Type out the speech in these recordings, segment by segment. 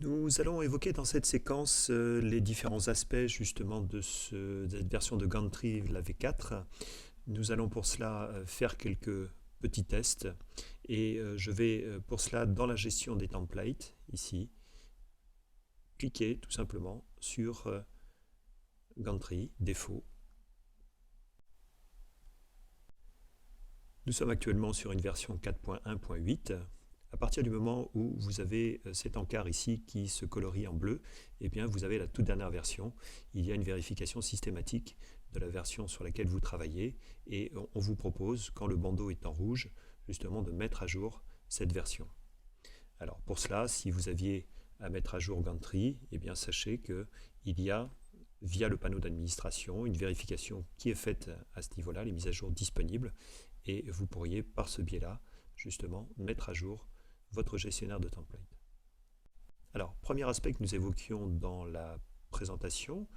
Nous allons évoquer dans cette séquence les différents aspects justement de cette version de Gantry, la V4. Nous allons pour cela faire quelques petits tests et je vais pour cela dans la gestion des templates ici cliquer tout simplement sur Gantry, défaut. Nous sommes actuellement sur une version 4.1.8. À partir du moment où vous avez cet encart ici qui se colorie en bleu, eh bien vous avez la toute dernière version. Il y a une vérification systématique de la version sur laquelle vous travaillez et on vous propose, quand le bandeau est en rouge, justement de mettre à jour cette version. Alors pour cela, si vous aviez à mettre à jour Gantry, eh bien sachez qu'il y a via le panneau d'administration une vérification qui est faite à ce niveau-là, les mises à jour disponibles, et vous pourriez par ce biais-là justement mettre à jour votre gestionnaire de template. Alors, premier aspect que nous évoquions dans la présentation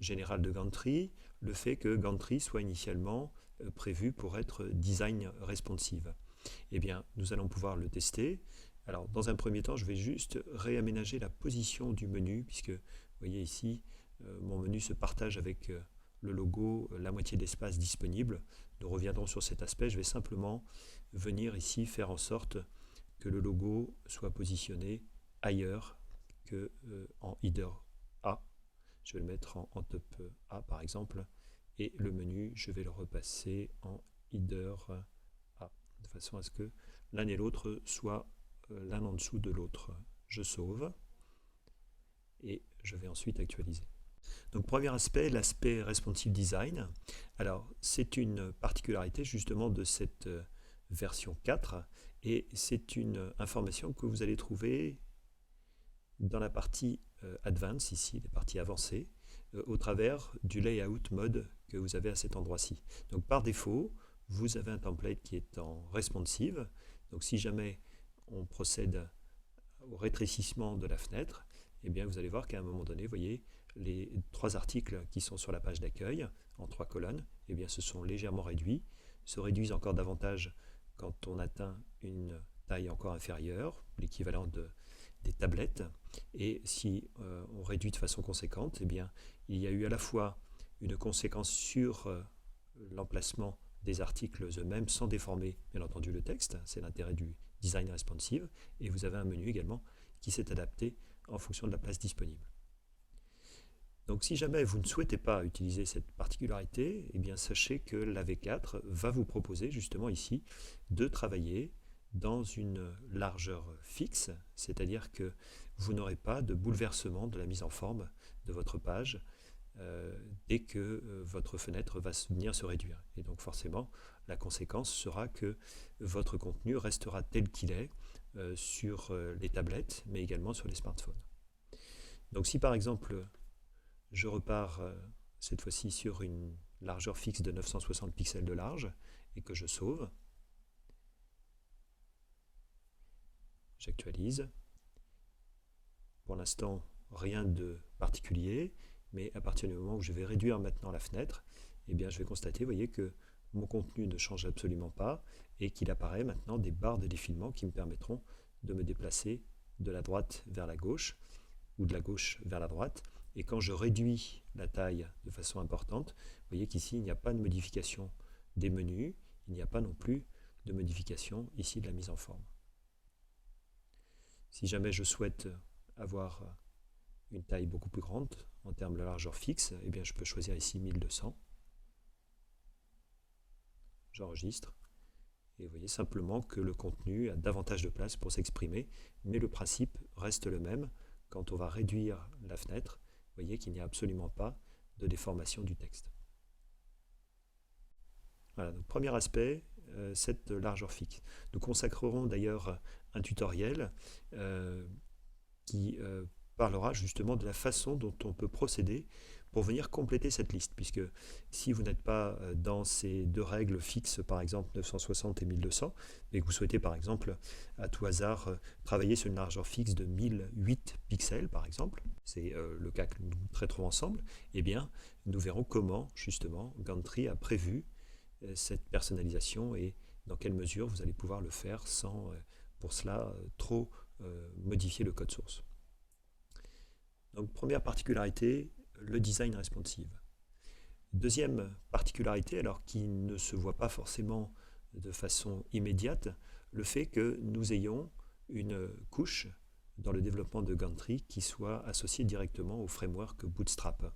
générale de Gantry, le fait que Gantry soit initialement prévu pour être design responsive. Eh bien, nous allons pouvoir le tester. Alors, dans un premier temps, je vais juste réaménager la position du menu, puisque, vous voyez ici, mon menu se partage avec le logo, la moitié d'espace disponible. Nous reviendrons sur cet aspect. Je vais simplement venir ici faire en sorte que le logo soit positionné ailleurs que en header A. Je vais le mettre en top A par exemple, et le menu, je vais le repasser en header A, de façon à ce que l'un et l'autre soient l'un en dessous de l'autre. Je sauve, et je vais ensuite actualiser. Donc premier aspect, l'aspect responsive design. Alors c'est une particularité justement de cette version 4 et c'est une information que vous allez trouver dans la partie Advanced, ici, les parties avancées, au travers du Layout mode que vous avez à cet endroit-ci. Donc par défaut, vous avez un template qui est en responsive. Donc si jamais on procède au rétrécissement de la fenêtre, eh bien vous allez voir qu'à un moment donné, vous voyez, les trois articles qui sont sur la page d'accueil, en 3 colonnes, eh bien se sont légèrement réduits, se réduisent encore davantage quand on atteint une taille encore inférieure, l'équivalent des tablettes, et si on réduit de façon conséquente, eh bien il y a eu à la fois une conséquence sur l'emplacement des articles eux-mêmes sans déformer bien entendu le texte, c'est l'intérêt du design responsive, et vous avez un menu également qui s'est adapté en fonction de la place disponible. Donc si jamais vous ne souhaitez pas utiliser cette particularité, eh bien sachez que la V4 va vous proposer justement ici de travailler dans une largeur fixe, c'est-à-dire que vous n'aurez pas de bouleversement de la mise en forme de votre page dès que votre fenêtre va venir se réduire. Et donc forcément, la conséquence sera que votre contenu restera tel qu'il est sur les tablettes, mais également sur les smartphones. Donc si par exemple, je repars cette fois-ci sur une largeur fixe de 960 pixels de large et que je sauve, j'actualise. Pour l'instant, rien de particulier, mais à partir du moment où je vais réduire maintenant la fenêtre, eh bien, je vais constater, vous voyez, que mon contenu ne change absolument pas et qu'il apparaît maintenant des barres de défilement qui me permettront de me déplacer de la droite vers la gauche ou de la gauche vers la droite. Et quand je réduis la taille de façon importante, vous voyez qu'ici, il n'y a pas de modification des menus, il n'y a pas non plus de modification ici de la mise en forme. Si jamais je souhaite avoir une taille beaucoup plus grande en termes de largeur fixe, eh bien je peux choisir ici 1200. J'enregistre. Et vous voyez simplement que le contenu a davantage de place pour s'exprimer, mais le principe reste le même. Quand on va réduire la fenêtre, vous voyez qu'il n'y a absolument pas de déformation du texte. Voilà, donc premier aspect, cette largeur fixe. Nous consacrerons d'ailleurs un tutoriel qui parlera justement de la façon dont on peut procéder pour venir compléter cette liste, puisque si vous n'êtes pas dans ces deux règles fixes, par exemple 960 et 1200, mais que vous souhaitez par exemple à tout hasard travailler sur une largeur fixe de 1008 pixels par exemple, c'est le cas que nous traiterons ensemble, eh bien nous verrons comment justement Gantry a prévu cette personnalisation et dans quelle mesure vous allez pouvoir le faire sans pour cela trop modifier le code source. Donc première particularité, le design responsive. Deuxième particularité, alors qui ne se voit pas forcément de façon immédiate, le fait que nous ayons une couche dans le développement de Gantry qui soit associée directement au framework Bootstrap.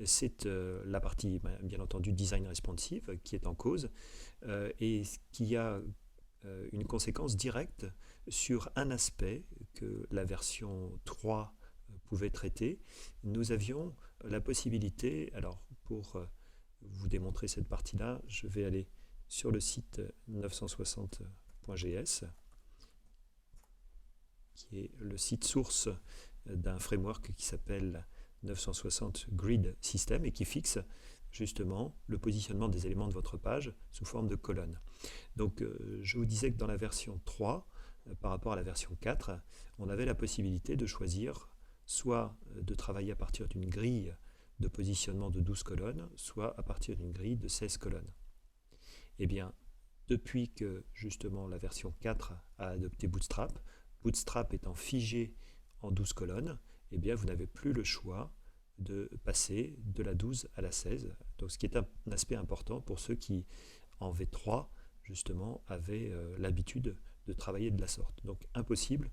C'est la partie, bien entendu, design responsive qui est en cause et qui a une conséquence directe sur un aspect que la version 3 pouvait traiter. Nous avions la possibilité, alors pour vous démontrer cette partie-là, je vais aller sur le site 960.gs, qui est le site source d'un framework qui s'appelle 960 Grid System et qui fixe justement le positionnement des éléments de votre page sous forme de colonnes. Donc je vous disais que dans la version 3, par rapport à la version 4, on avait la possibilité de choisir soit de travailler à partir d'une grille de positionnement de 12 colonnes, soit à partir d'une grille de 16 colonnes. Eh bien, depuis que justement la version 4 a adopté Bootstrap, Bootstrap étant figé en 12 colonnes, eh bien vous n'avez plus le choix de passer de la 12 à la 16. Donc, ce qui est un aspect important pour ceux qui, en V3, justement, avaient l'habitude de travailler de la sorte. Donc, impossible,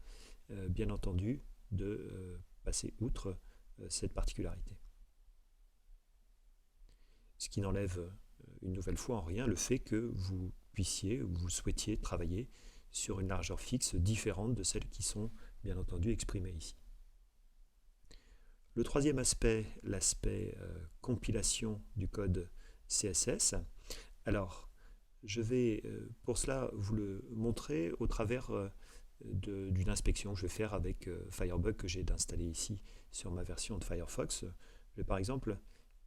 bien entendu, de passer outre cette particularité. Ce qui n'enlève une nouvelle fois en rien le fait que vous puissiez ou vous souhaitiez travailler sur une largeur fixe différente de celles qui sont, bien entendu, exprimées ici. Le troisième aspect, l'aspect compilation du code CSS. Alors, je vais pour cela vous le montrer au travers d'une inspection que je vais faire avec Firebug que j'ai installé ici sur ma version de Firefox. Je vais par exemple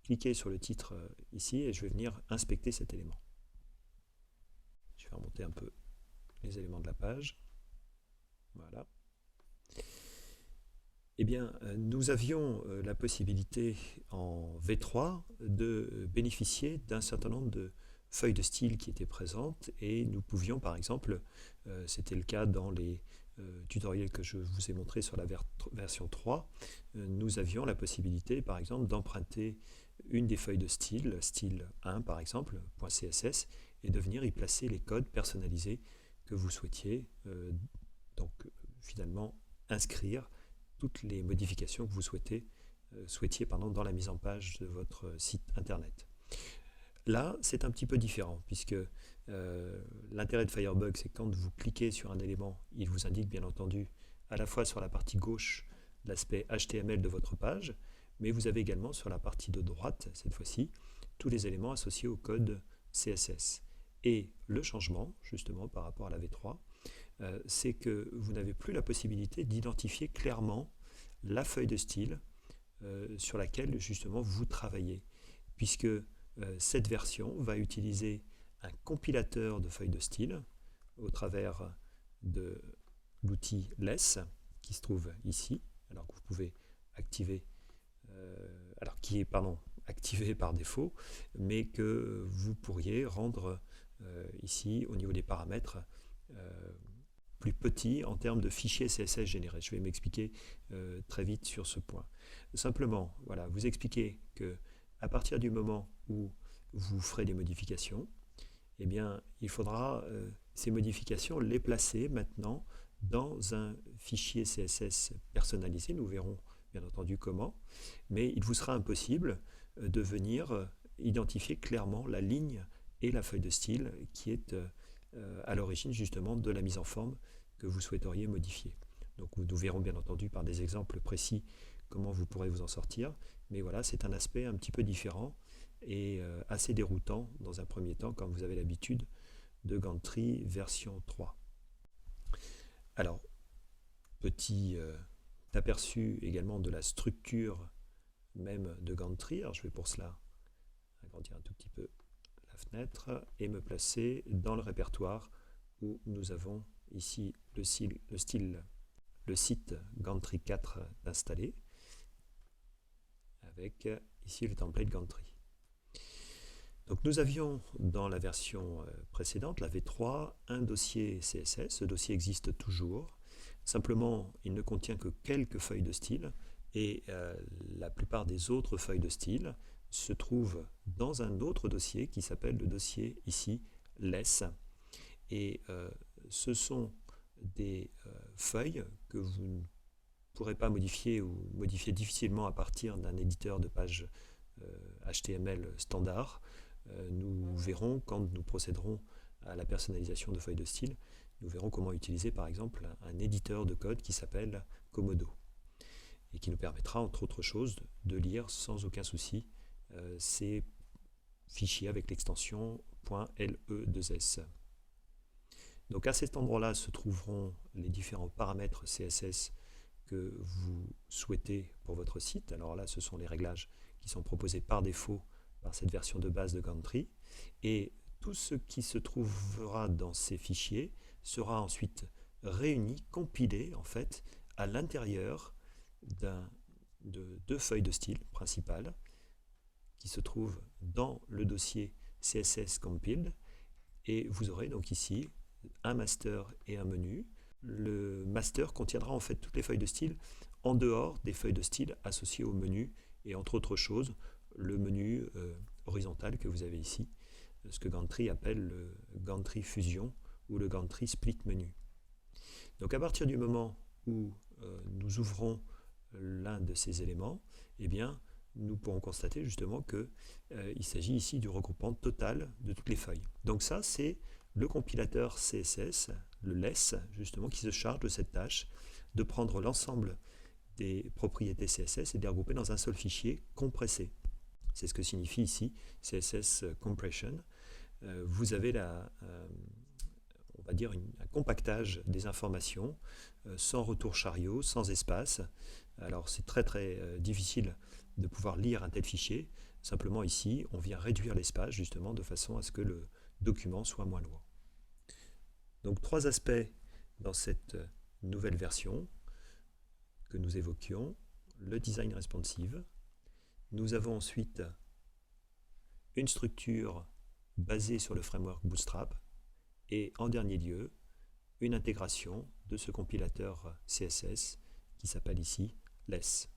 cliquer sur le titre ici et je vais venir inspecter cet élément. Je vais remonter un peu les éléments de la page. Voilà. Eh bien, nous avions la possibilité en V3 de bénéficier d'un certain nombre de feuilles de style qui étaient présentes et nous pouvions par exemple, c'était le cas dans les tutoriels que je vous ai montrés sur la version 3, nous avions la possibilité par exemple d'emprunter une des feuilles de style, style 1 par exemple, .css, et de venir y placer les codes personnalisés que vous souhaitiez, donc finalement inscrire toutes les modifications que vous souhaitiez dans la mise en page de votre site internet. Là, c'est un petit peu différent, puisque l'intérêt de Firebug, c'est que quand vous cliquez sur un élément, il vous indique bien entendu à la fois sur la partie gauche l'aspect HTML de votre page, mais vous avez également sur la partie de droite, cette fois-ci, tous les éléments associés au code CSS. Et le changement, justement, par rapport à la V3, c'est que vous n'avez plus la possibilité d'identifier clairement la feuille de style sur laquelle justement vous travaillez, puisque cette version va utiliser un compilateur de feuilles de style au travers de l'outil less qui se trouve ici, alors que vous pouvez activer, qui est activé par défaut, mais que vous pourriez rendre ici au niveau des paramètres plus petit en termes de fichiers CSS générés. Je vais m'expliquer très vite sur ce point. Simplement, voilà, vous expliquer que à partir du moment où vous ferez des modifications, eh bien, il faudra ces modifications les placer maintenant dans un fichier CSS personnalisé. Nous verrons bien entendu comment, mais il vous sera impossible de venir identifier clairement la ligne et la feuille de style qui est à l'origine justement de la mise en forme que vous souhaiteriez modifier. Donc nous verrons bien entendu par des exemples précis comment vous pourrez vous en sortir, mais voilà, c'est un aspect un petit peu différent et assez déroutant dans un premier temps quand vous avez l'habitude de Gantry version 3. Alors, petit aperçu également de la structure même de Gantry. Alors je vais pour cela agrandir un tout petit peu la fenêtre et me placer dans le répertoire où nous avons ici le site Gantry 4 installé avec ici le template Gantry. Donc nous avions dans la version précédente, la V3, un dossier CSS. Ce dossier existe toujours. Simplement, il ne contient que quelques feuilles de style, Et la plupart des autres feuilles de style se trouvent dans un autre dossier qui s'appelle le dossier ici less. Et ce sont des feuilles que vous ne pourrez pas modifier ou modifier difficilement à partir d'un éditeur de page HTML standard. Nous verrons quand nous procéderons à la personnalisation de feuilles de style, nous verrons comment utiliser par exemple un éditeur de code qui s'appelle Komodo et qui nous permettra entre autres choses de lire sans aucun souci ces fichiers avec l'extension .le2s. Donc à cet endroit-là se trouveront les différents paramètres CSS que vous souhaitez pour votre site. Alors là, ce sont les réglages qui sont proposés par défaut par cette version de base de Gantry. Et tout ce qui se trouvera dans ces fichiers sera ensuite réuni, compilé en fait à l'intérieur de deux feuilles de style principales qui se trouvent dans le dossier CSS Compiled. Et vous aurez donc ici un master et un menu. Le master contiendra en fait toutes les feuilles de style en dehors des feuilles de style associées au menu et entre autres choses le menu horizontal que vous avez ici, ce que Gantry appelle le Gantry Fusion ou le Gantry Split Menu. Donc à partir du moment où nous ouvrons l'un de ces éléments, eh bien nous pourrons constater justement qu'il s'agit ici du regroupement total de toutes les feuilles. Donc ça c'est le compilateur CSS, le less, justement, qui se charge de cette tâche de prendre l'ensemble des propriétés CSS et de les regrouper dans un seul fichier compressé. C'est ce que signifie ici CSS Compression. Vous avez on va dire un compactage des informations sans retour chariot, sans espace. Alors c'est très difficile de pouvoir lire un tel fichier. Simplement ici, on vient réduire l'espace justement de façon à ce que le document soit moins lourd. Donc trois aspects dans cette nouvelle version que nous évoquions. Le design responsive. Nous avons ensuite une structure basée sur le framework Bootstrap et en dernier lieu une intégration de ce compilateur CSS qui s'appelle ici less.